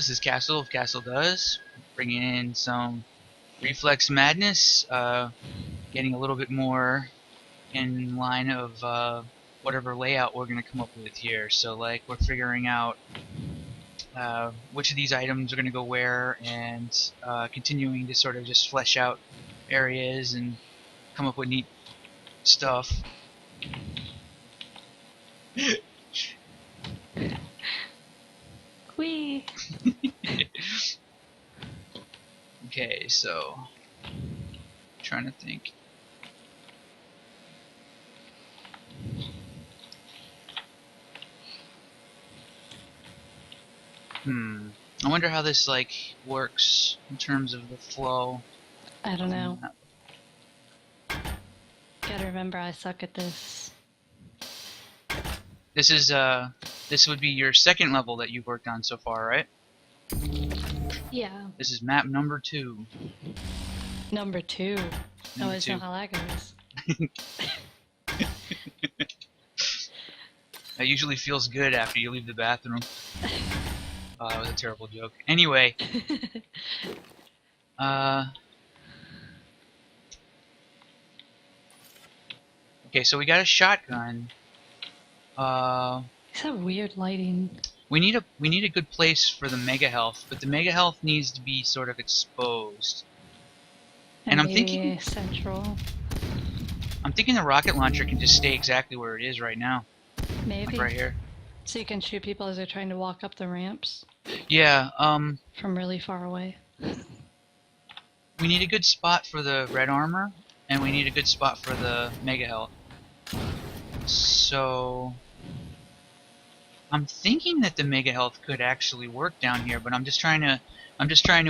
does, this castle, if castle does, bringing in some reflex madness, getting a little bit more in line of whatever layout we're going to come up with here. So like we're figuring out which of these items are going to go where, and continuing to sort of just flesh out areas and come up with neat stuff. Whee! Okay, so trying to think. I wonder how this like works in terms of the flow. I don't know. Gotta remember I suck at this. This is this would be your second level that you've worked on so far, right? Yeah. This is map number 2. Number 2. I Number always 2. know how that goes. That usually feels good after you leave the bathroom. Oh, that was a terrible joke. Anyway, okay, so we got a shotgun. It's that weird lighting. We need a good place for the mega health, but the mega health needs to be sort of exposed. And I'm thinking central. I'm thinking the rocket launcher can just stay exactly where it is right now. Maybe. Like right here. So you can shoot people as they're trying to walk up the ramps? Yeah, from really far away. we need a good spot for the red armor, and we need a good spot for the mega health. So I'm thinking that the mega health could actually work down here, but I'm just trying to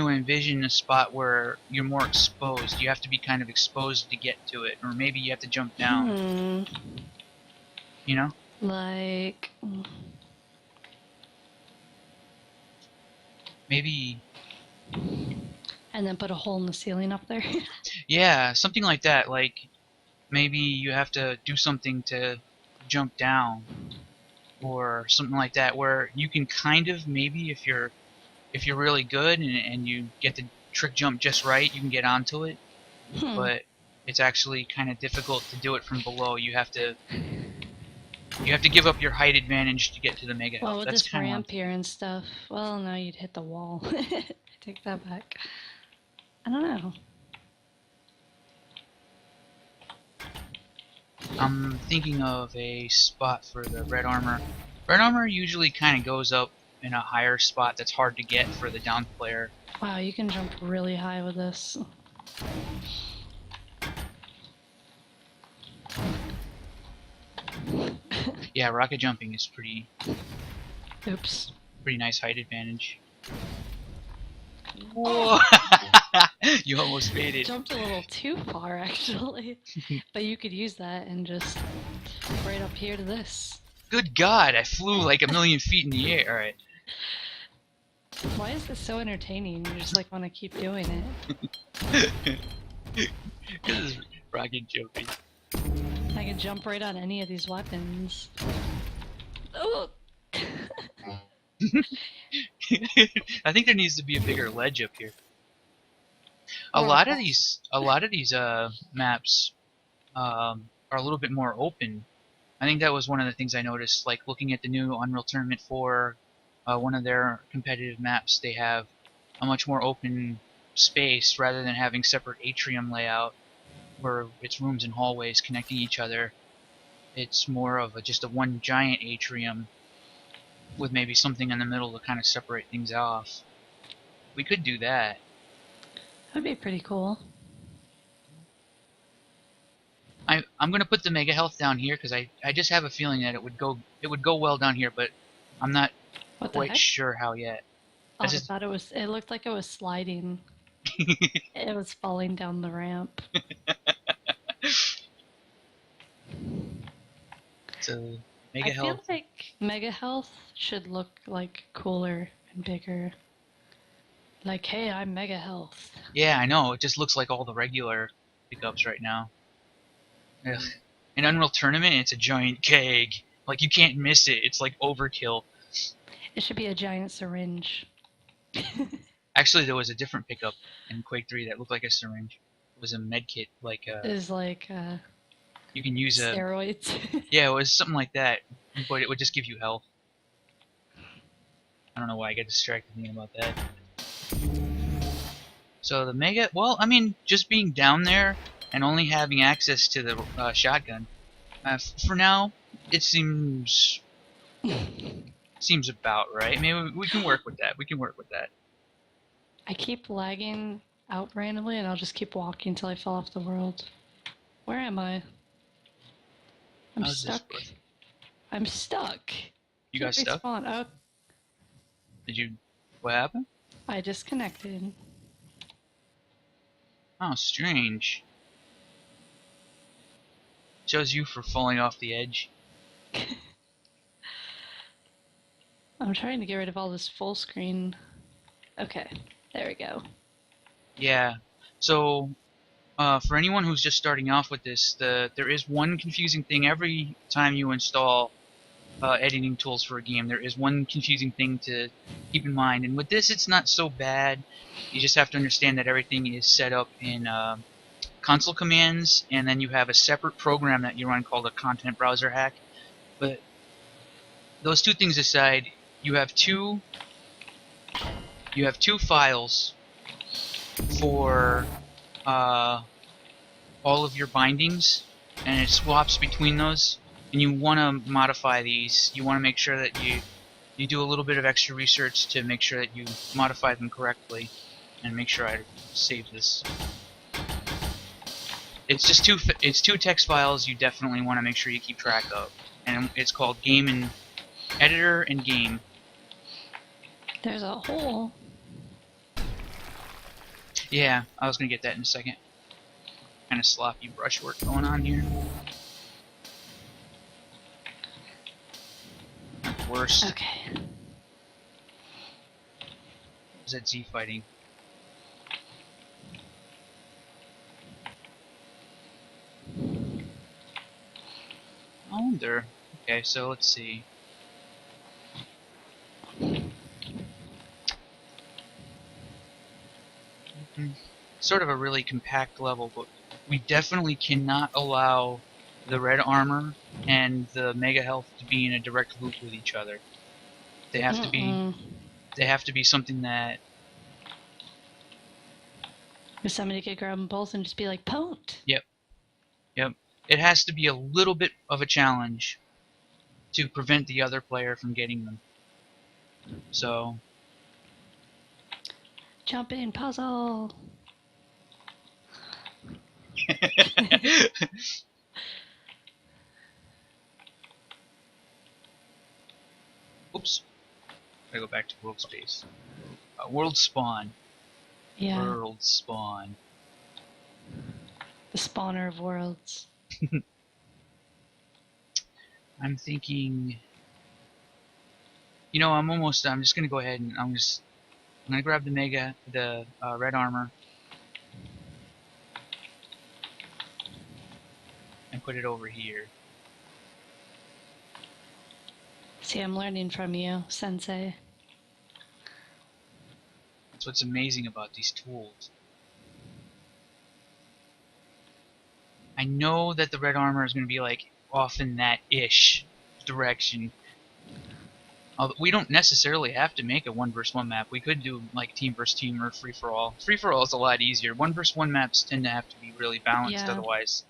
envision a spot where you're more exposed. You have to be kind of exposed to get to it, or maybe you have to jump down. You know? Like maybe. And then put a hole in the ceiling up there. Yeah, something like that. Like maybe you have to do something to jump down, or something like that, where you can kind of maybe if you're really good and you get the trick jump just right, you can get onto it. But it's actually kind of difficult to do it from below. You have to give up your height advantage to get to the mega health. Well, with That's this kind ramp here and stuff, well, now you'd hit the wall. I take that back. I don't know. I'm thinking of a spot for the red armor. Red armor usually kind of goes up in a higher spot that's hard to get for the down player. Wow, you can jump really high with this. Yeah, rocket jumping is pretty nice height advantage. Whoa! You almost made it. Jumped a little too far, actually. But you could use that and just right up here to this. Good God, I flew like a million feet in the air. Alright. Why is this so entertaining? You just like want to keep doing it. This is rocket jumping. I can jump right on any of these weapons. Oh! I think there needs to be a bigger ledge up here. A lot of these maps are a little bit more open. I think that was one of the things I noticed, like looking at the new Unreal Tournament 4, one of their competitive maps, they have a much more open space rather than having separate atrium layout where it's rooms and hallways connecting each other. It's more of just a one giant atrium with maybe something in the middle to kind of separate things off. We could do that. That'd be pretty cool. I'm gonna put the mega health down here because I just have a feeling that it would go well down here, but I'm not quite sure how yet. Oh, I thought it looked like it was sliding. It was falling down the ramp. So mega health. I feel like mega health should look like cooler and bigger. Like, hey, I'm mega health. Yeah, I know. It just looks like all the regular pickups right now. Ugh. In Unreal Tournament, it's a giant keg. Like, you can't miss it. It's like overkill. It should be a giant syringe. Actually, there was a different pickup in Quake 3 that looked like a syringe. It was a med kit, like Is like you can use a steroids. yeah, it was something like that, but it would just give you health. I don't know why I get distracted thinking about that. So the mega, well, I mean, just being down there and only having access to the shotgun, for now, it seems about right. Maybe we can work with that. We can work with that. I keep lagging out randomly, and I'll just keep walking until I fall off the world. Where am I? I'm How's this stuck. work? I'm stuck. You Can't got stuck? respawn. Oh, Did you? What happened? I disconnected. Oh, strange. Shows you for falling off the edge. I'm trying to get rid of all this full screen. Okay, there we go. Yeah. So, for anyone who's just starting off with this, there is one confusing thing every time you install editing tools for a game. There is one confusing thing to keep in mind, and with this, it's not so bad. You just have to understand that everything is set up in console commands, and then you have a separate program that you run called a content browser hack. But those two things aside, you have two files for all of your bindings, and it swaps between those. And you want to modify these. You want to make sure that you do a little bit of extra research to make sure that you modify them correctly. And make sure I save this. It's just two text files you definitely want to make sure you keep track of. And it's called game and editor and game. There's a hole. Yeah, I was gonna get that in a second. Kind of sloppy brushwork going on here. Not the worst. Okay. Is that Z fighting? I wonder. Okay, so let's see. Sort of a really compact level, but we definitely cannot allow the red armor and the mega health to be in a direct loop with each other. They have to be. They have to be something that. If somebody could grab them both and just be like, "Pwned." Yep. Yep. It has to be a little bit of a challenge to prevent the other player from getting them. So. Jump in puzzle. Oops. I go back to world space. World spawn. Yeah. World spawn. The spawner of worlds. I'm thinking. You know, I'm just gonna go ahead and I'm gonna grab the red armor, and put it over here. See, I'm learning from you, Sensei. That's what's amazing about these tools. I know that the red armor is gonna be like off in that ish direction. We don't necessarily have to make a 1v1 map. We could do like team versus team or free for all. Free for all is a lot easier. 1v1 maps tend to have to be really balanced, Yeah. otherwise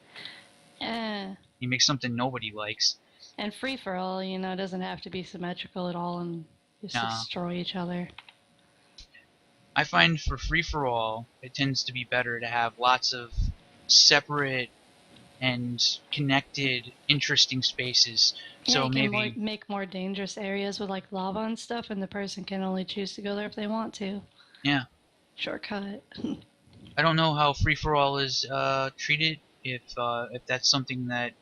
Eh. you make something nobody likes. And free for all, you know, doesn't have to be symmetrical at all and just destroy each other. I find for free for all, it tends to be better to have lots of separate and connected, interesting spaces. Yeah, So you maybe can make more dangerous areas with like lava and stuff, and the person can only choose to go there if they want to. Yeah. Shortcut. I don't know how free for all is treated. If that's something that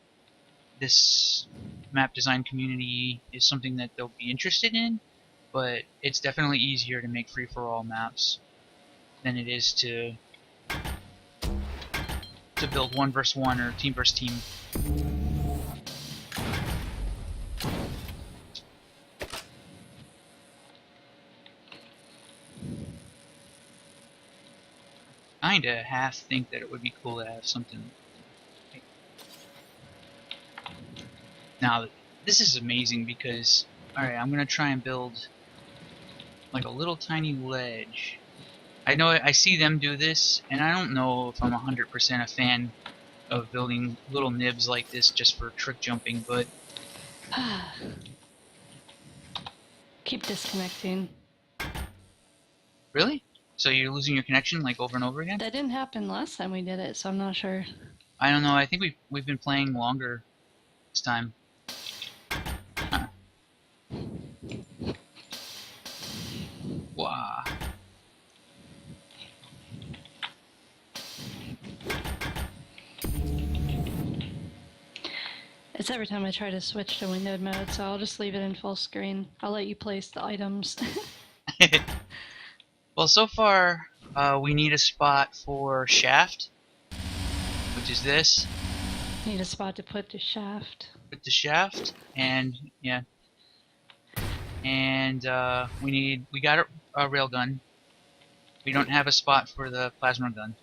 this map design community is something that they'll be interested in, but it's definitely easier to make free for all maps than it is to build 1v1 or team versus team. kinda half think that it would be cool to have something. Now, this is amazing because, alright, I'm gonna try and build like a little tiny ledge. I know I see them do this, and I don't know if I'm 100% a fan of building little nibs like this just for trick jumping, but Keep disconnecting. really? So you're losing your connection like over and over again? That didn't happen last time we did it, so I'm not sure. I don't know. I think we've been playing longer this time. Huh. Wow. It's every time I try to switch to windowed mode, so I'll just leave it in full screen. I'll let you place the items. Well, so far, we need a spot for shaft, which is this. Need a spot to put the shaft. Put the shaft, and yeah. And we got a rail gun. We don't have a spot for the plasma gun.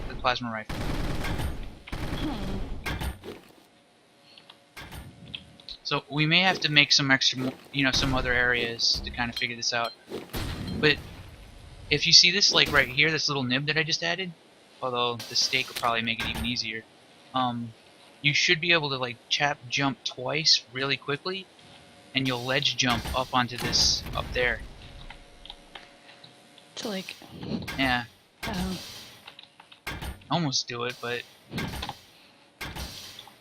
The plasma rifle. So we may have to make some extra, some other areas to kind of figure this out. But if you see this, like right here, this little nib that I just added, although the stake will probably make it even easier, you should be able to like jump twice really quickly, and you'll ledge jump up onto this up there. To like... Yeah. Almost do it, but...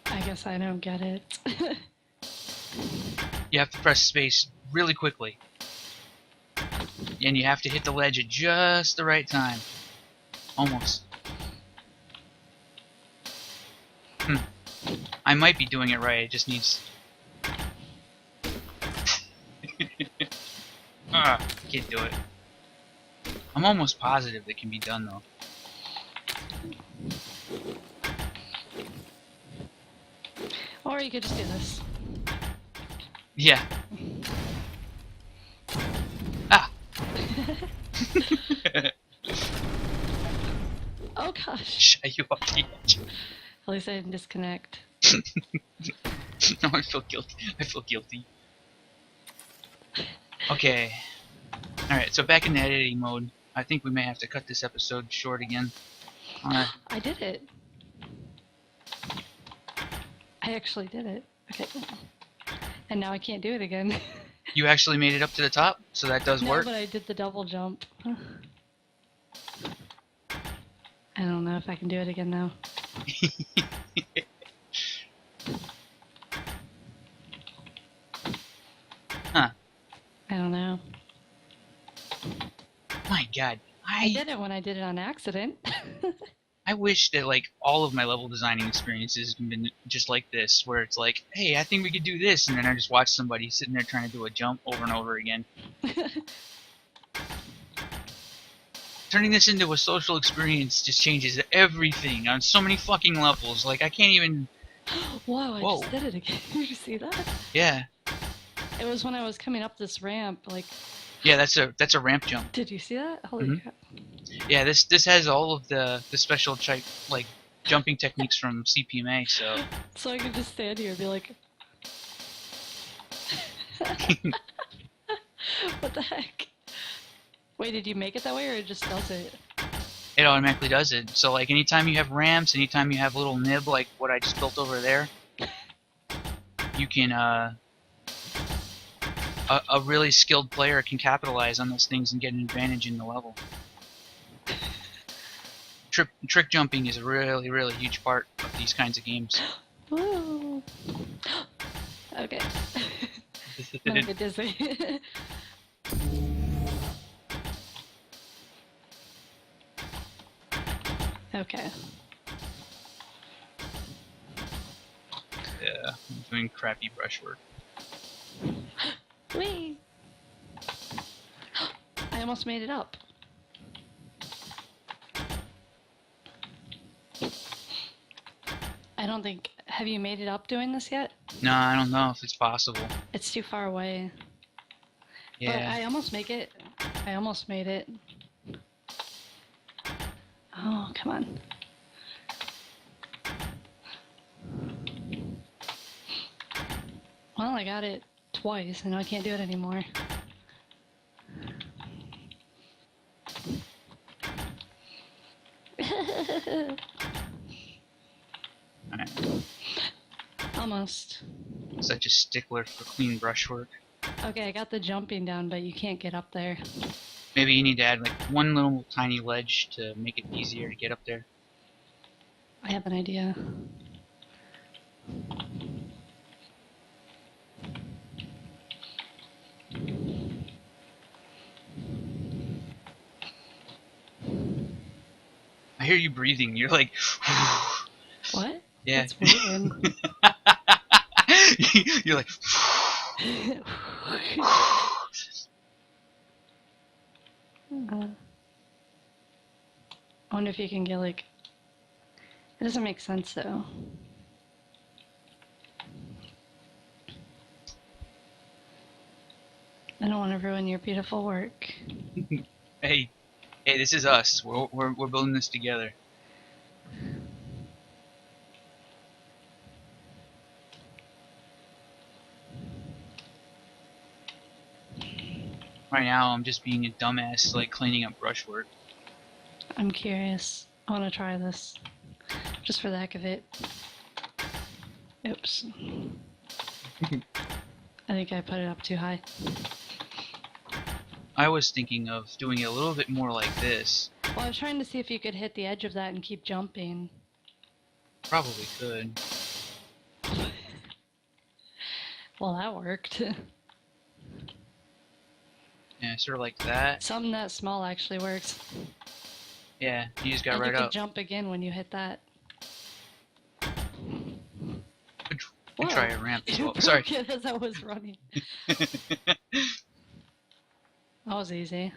I guess I don't get it. You have to press space really quickly. And you have to hit the ledge at just the right time. Almost. I might be doing it right, it just needs... Can't do it. I'm almost positive it can be done though. Or you could just do this. Yeah. Ah! Oh gosh. Shut you up the edge. At least I didn't disconnect. No, I feel guilty. I feel guilty. Okay. Alright, so back in the editing mode, I think we may have to cut this episode short again. I did it. I actually did it. Okay. And now I can't do it again. You actually made it up to the top, so that does No, work? but I did the double jump. I don't know if I can do it again now. Huh. I don't know. My god. I did it when I did it on accident. I wish that like all of my level designing experiences had been just like this, where it's like, hey, I think we could do this, and then I just watch somebody sitting there trying to do a jump over and over again. Turning this into a social experience just changes everything on so many fucking levels. Like I can't even. Whoa! I Whoa. just did it again. Did you see that? Yeah. It was when I was coming up this ramp. Like. Yeah, that's a ramp jump. Did you see that? Holy crap! Yeah, this has all of the special like jumping techniques from CPMA. So. So I could just stand here and be like. What the heck? Wait, did you make it that way, or it just does it? It automatically does it. So like anytime you have ramps, anytime you have a little nib like what I just built over there, you can a really skilled player can capitalize on those things and get an advantage in the level. Trick jumping is a really, really huge part of these kinds of games. Woo! Okay. I'm gonna get dizzy. Okay. Yeah, I'm doing crappy brushwork. Whee! I almost made it up. I don't think... Have you made it up doing this yet? No, I don't know if it's possible. It's too far away. Yeah. But I almost make it. I almost made it. Come on. Well, I got it twice, and I can't do it anymore. Alright. Almost. Such a stickler for clean brushwork. Okay, I got the jumping down, but you can't get up there. Maybe you need to add like one little tiny ledge to make it easier to get up there. I have an idea. I hear you breathing. You're like, What? yeah. That's weird. You're like, I wonder if you can get like. It doesn't make sense though. I don't want to ruin your beautiful work. hey, this is us. We're building this together. Right now, I'm just being a dumbass, like cleaning up brushwork. I'm curious. I want to try this. Just for the heck of it. Oops. I think I put it up too high. I was thinking of doing it a little bit more like this. Well, I was trying to see if you could hit the edge of that and keep jumping. Probably could. Well, that worked. Yeah, sort of like that. Something that small actually works. Yeah, you just got And right you can up. jump again when you hit that. Could try a ramp as well. You Sorry. broke it as I was running. That was easy.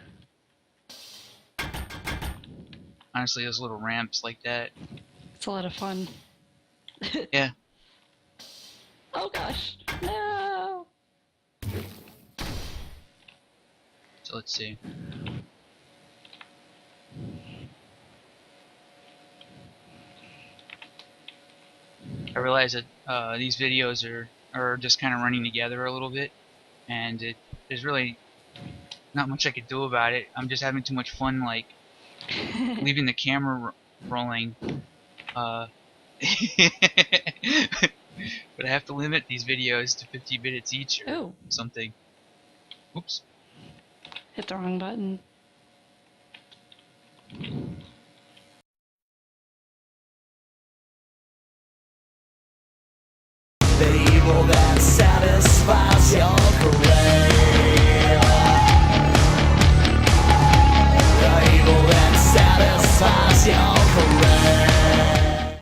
Honestly, those little ramps like that. It's a lot of fun. Yeah. Oh gosh, no! So let's see. I realize that these videos are just kind of running together a little bit, and there's really not much I could do about it. I'm just having too much fun, like leaving the camera rolling. But I have to limit these videos to 50 minutes each or Ooh. something. Oops. Hit the wrong button.